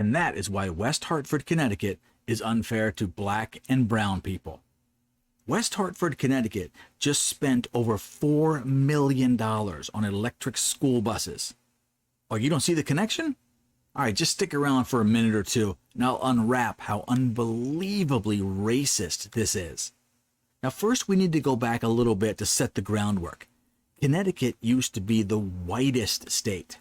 And that is why West Hartford, Connecticut is unfair to black and brown people. West Hartford, Connecticut just spent over $4 million on electric school buses. Oh, you don't see the connection? All right, just stick around for a minute or two, and I'll unwrap how unbelievably racist this is. Now, first, we need to go back a little bit to set the groundwork. Connecticut used to be the whitest state.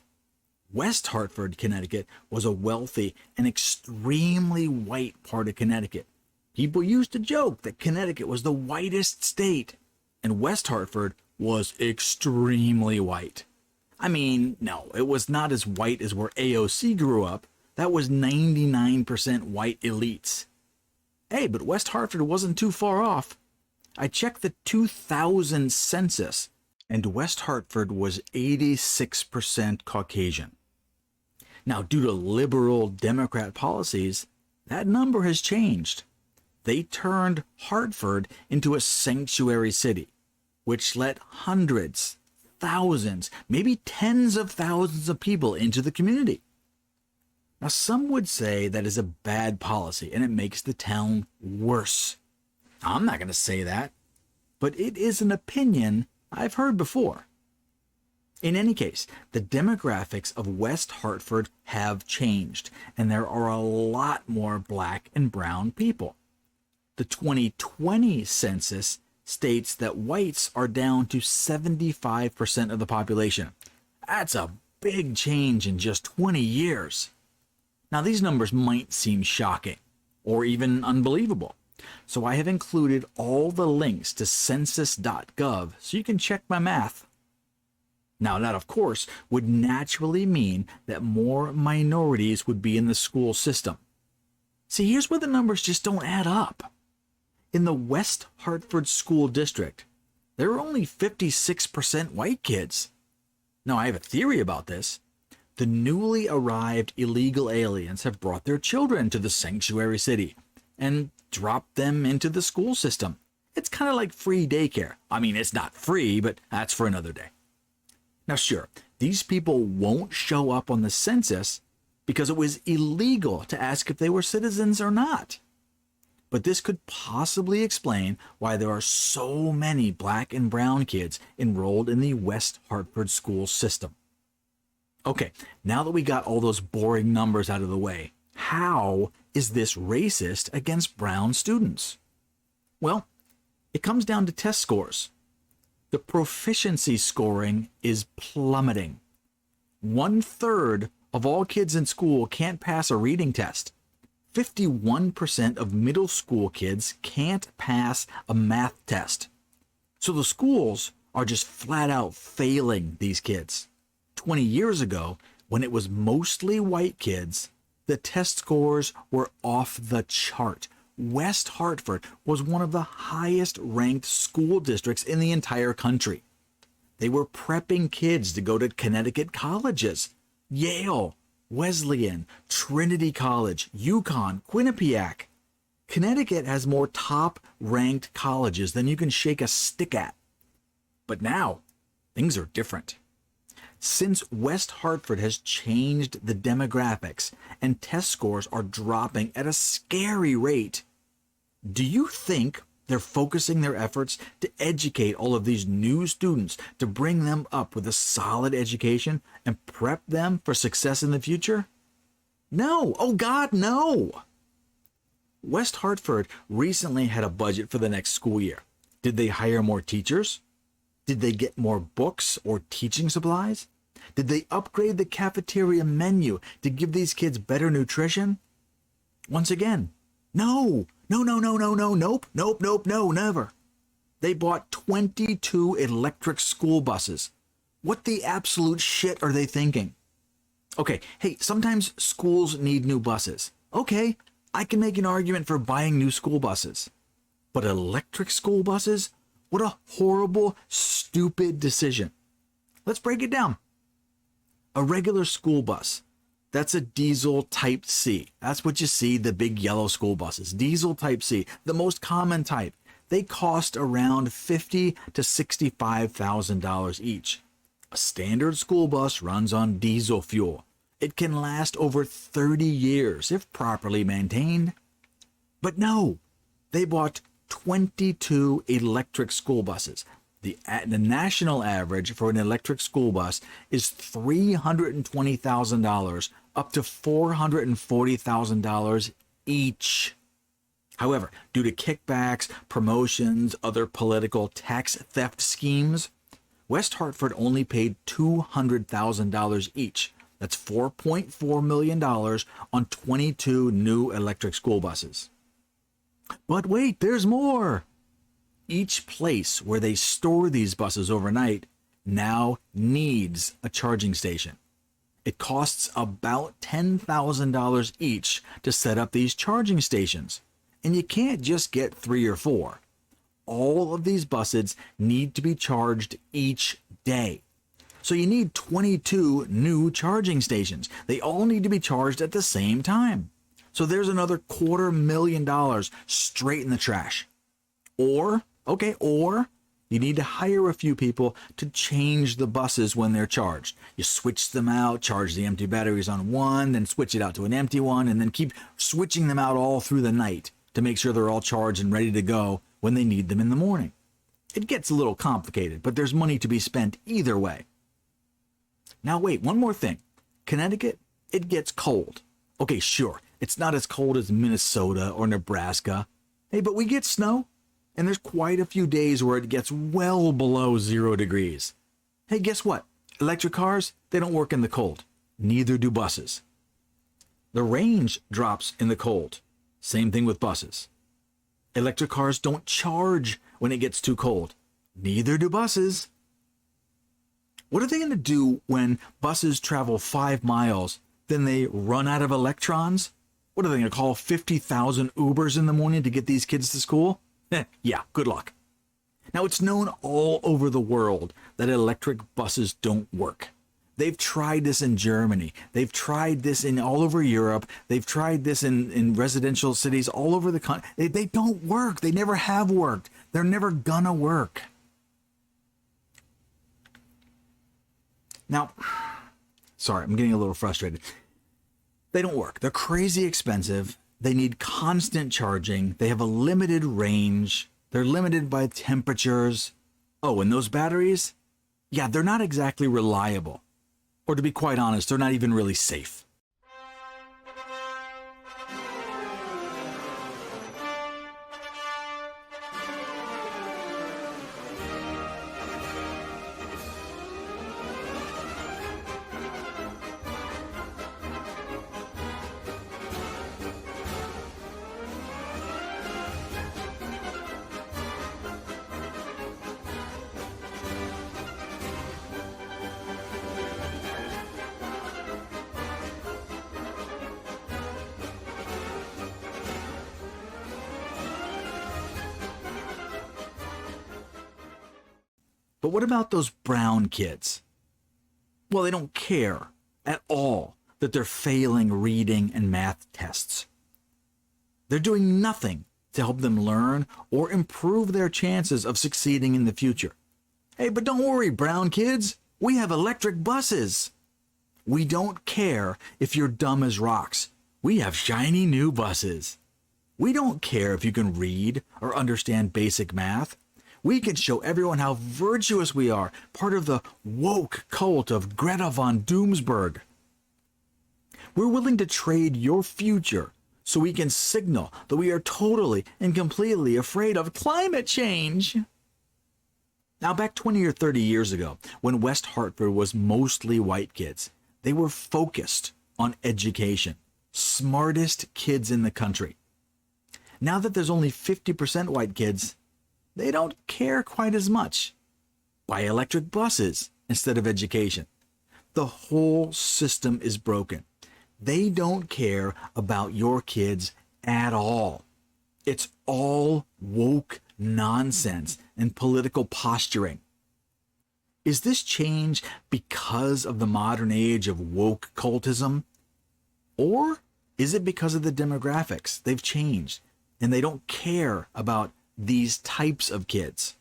West Hartford, Connecticut was a wealthy and extremely white part of Connecticut. People used to joke that Connecticut was the whitest state, and West Hartford was extremely white. I mean, no, it was not as white as where AOC grew up. That was 99% white elites. Hey, but West Hartford wasn't too far off. I checked the 2000 census, and West Hartford was 86% Caucasian. Now, due to liberal Democrat policies, that number has changed. They turned Hartford into a sanctuary city, which let hundreds, thousands, maybe tens of thousands of people into the community. Now, some would say that is a bad policy and it makes the town worse. I'm not going to say that, but it is an opinion I've heard before. In any case, the demographics of West Hartford have changed, and there are a lot more black and brown people. The 2020 census states that whites are down to 75% of the population. That's a big change in just 20 years. Now, these numbers might seem shocking or even unbelievable, so I have included all the links to census.gov so you can check my math. Now, that, of course, would naturally mean that more minorities would be in the school system. See, here's where the numbers just don't add up. In the West Hartford School District, there are only 56% white kids. Now, I have a theory about this. The newly arrived illegal aliens have brought their children to the sanctuary city and dropped them into the school system. It's kind of like free daycare. I mean, it's not free, but that's for another day. Now, sure, these people won't show up on the census because it was illegal to ask if they were citizens or not. But this could possibly explain why there are so many black and brown kids enrolled in the West Hartford school system. Okay, now that we got all those boring numbers out of the way, how is this racist against brown students? Well, it comes down to test scores. The proficiency scoring is plummeting. 1/3 of all kids in school can't pass a reading test. 51% of middle school kids can't pass a math test. So the schools are just flat out failing these kids. 20 years ago, when it was mostly white kids, the test scores were off the chart. West Hartford was one of the highest ranked school districts in the entire country. They were prepping kids to go to Connecticut colleges, Yale, Wesleyan, Trinity College, UConn, Quinnipiac. Connecticut has more top-ranked colleges than you can shake a stick at. But now, things are different. Since West Hartford has changed the demographics and test scores are dropping at a scary rate, do you think they're focusing their efforts to educate all of these new students to bring them up with a solid education and prep them for success in the future? No. Oh God, no. West Hartford recently had a budget for the next school year. Did they hire more teachers? Did they get more books or teaching supplies? Did they upgrade the cafeteria menu to give these kids better nutrition? Once again, no, nope, never. They bought 22 electric school buses. What the absolute shit are they thinking? Okay, hey, sometimes schools need new buses. Okay, I can make an argument for buying new school buses. But electric school buses? What a horrible, stupid decision. Let's break it down. A regular school bus, that's a diesel type C. That's what you see, the big yellow school buses. Diesel type C, the most common type. They cost around $50,000 to $65,000 each. A standard school bus runs on diesel fuel. It can last over 30 years if properly maintained. But no, they bought 22 electric school buses. The national average for an electric school bus is $320,000 up to $440,000 each. However, due to kickbacks, promotions, other political tax theft schemes, West Hartford only paid $200,000 each. That's $4.4 million on 22 new electric school buses. But wait, there's more. Each place where they store these buses overnight now needs a charging station. It costs about $10,000 each to set up these charging stations. And you can't just get 3 or 4. All of these buses need to be charged each day. So you need 22 new charging stations. They all need to be charged at the same time. So there's another $250,000 straight in the trash. Or you need to hire a few people to change the buses when they're charged. You switch them out, charge the empty batteries on one, then switch it out to an empty one, and then keep switching them out all through the night to make sure they're all charged and ready to go when they need them in the morning. It gets a little complicated, but there's money to be spent either way. Now wait, one more thing. Connecticut, it gets cold. Okay, sure, it's not as cold as Minnesota or Nebraska. Hey, but we get snow, and there's quite a few days where it gets well below 0 degrees. Hey, guess what? Electric cars, they don't work in the cold. Neither do buses. The range drops in the cold. Same thing with buses. Electric cars don't charge when it gets too cold. Neither do buses. What are they going to do when buses travel 5 miles, then they run out of electrons? What are they going to call 50,000 Ubers in the morning to get these kids to school? Yeah, good luck. Now, it's known all over the world that electric buses don't work. They've tried this in Germany. They've tried this in all over Europe. They've tried this in residential cities all over the country. They don't work. They never have worked. They're never gonna work. Now, sorry, I'm getting a little frustrated. They don't work. They're crazy expensive. They need constant charging. They have a limited range. They're limited by temperatures. Oh, and those batteries? Yeah, they're not exactly reliable. Or to be quite honest, they're not even really safe. But what about those brown kids? Well, they don't care at all that they're failing reading and math tests. They're doing nothing to help them learn or improve their chances of succeeding in the future. Hey, but don't worry, brown kids. We have electric buses. We don't care if you're dumb as rocks. We have shiny new buses. We don't care if you can read or understand basic math. We can show everyone how virtuous we are, part of the woke cult of Greta von Doomsburg. We're willing to trade your future so we can signal that we are totally and completely afraid of climate change. Now, back 20 or 30 years ago, when West Hartford was mostly white kids, they were focused on education. Smartest kids in the country. Now that there's only 50% white kids, they don't care quite as much. Buy electric buses instead of education. The whole system is broken. They don't care about your kids at all. It's all woke nonsense and political posturing. Is this change because of the modern age of woke cultism? Or is it because of the demographics? They've changed and they don't care about these types of kids.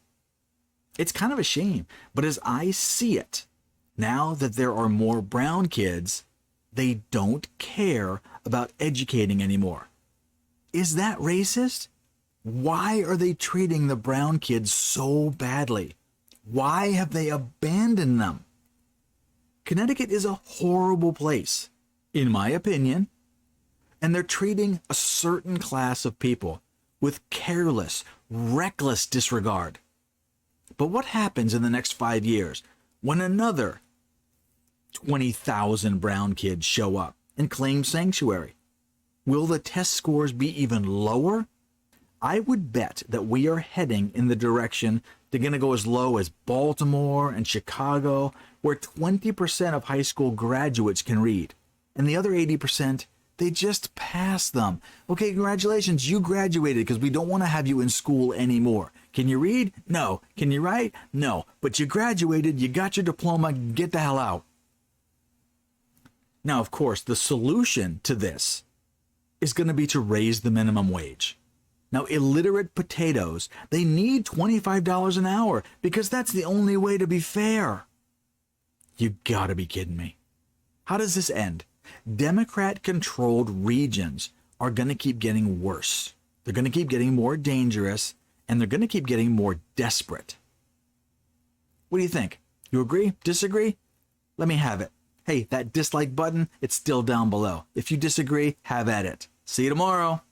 It's kind of a shame, but as I see it, now that there are more brown kids, They don't care about educating anymore. Is that racist? Why are they treating the brown kids so badly? Why have they abandoned them? Connecticut is a horrible place, in my opinion, and they're treating a certain class of people with careless, reckless disregard. But what happens in the next 5 years when another 20,000 brown kids show up and claim sanctuary? Will the test scores be even lower? I would bet that we are heading in the direction they're going to go as low as Baltimore and Chicago, where 20% of high school graduates can read, and the other 80%, they just pass them. Okay, congratulations, you graduated because we don't want to have you in school anymore. Can you read? No. Can you write? No. But you graduated, you got your diploma, get the hell out. Now, of course, the solution to this is going to be to raise the minimum wage. Now, illiterate potatoes, they need $25 an hour because that's the only way to be fair. You gotta be kidding me. How does this end? Democrat-controlled regions are going to keep getting worse. They're going to keep getting more dangerous, and they're going to keep getting more desperate. What do you think? You agree? Disagree? Let me have it. Hey, that dislike button, it's still down below. If you disagree, have at it. See you tomorrow.